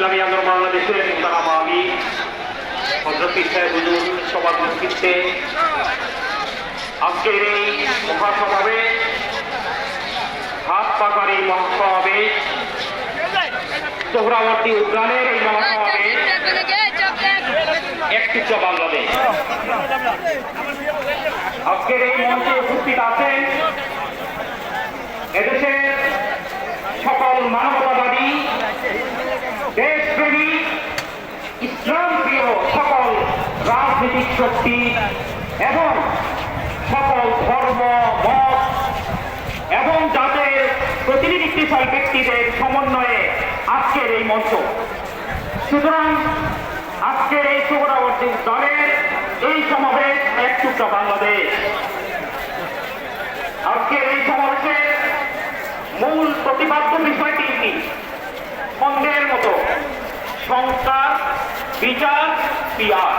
ইসলামী আন্দোলন বাংলাদেশের মোহতারাম আমির হযরত পীর সাহেব হুজুর সবার নেতৃত্বে আজকের এই মহাসমাবেশ, হাত পাকার এই মহাসমাবেশ, সোহরাওয়ার্দী উদ্যানের এই মহাসমাবেশ, এক টুকরা বাংলাদেশ। আজকের এই মঞ্চে উপস্থিত আছেন এদেশের সকল মানবতাবাদী, দেশপ্রেমী, ইসলাম প্রিয় সকল রাজনৈতিক শক্তি এবং সকল ধর্ম, মত এবং যাদের প্রতিনিধিত্বশীল ব্যক্তিদের সমন্বয়ে আজকের এই মঞ্চ। সুতরাং আজকের এই সোহরাওয়ার্দী উদ্যানের এই সমাবেশ এক টুকরা বাংলাদেশ। আজকের এই সমাবেশের মূল প্রতিপাদ্য বিষয় তিনটি: সন্দেহের মতো সংস্কার, বিচার, পিয়ার।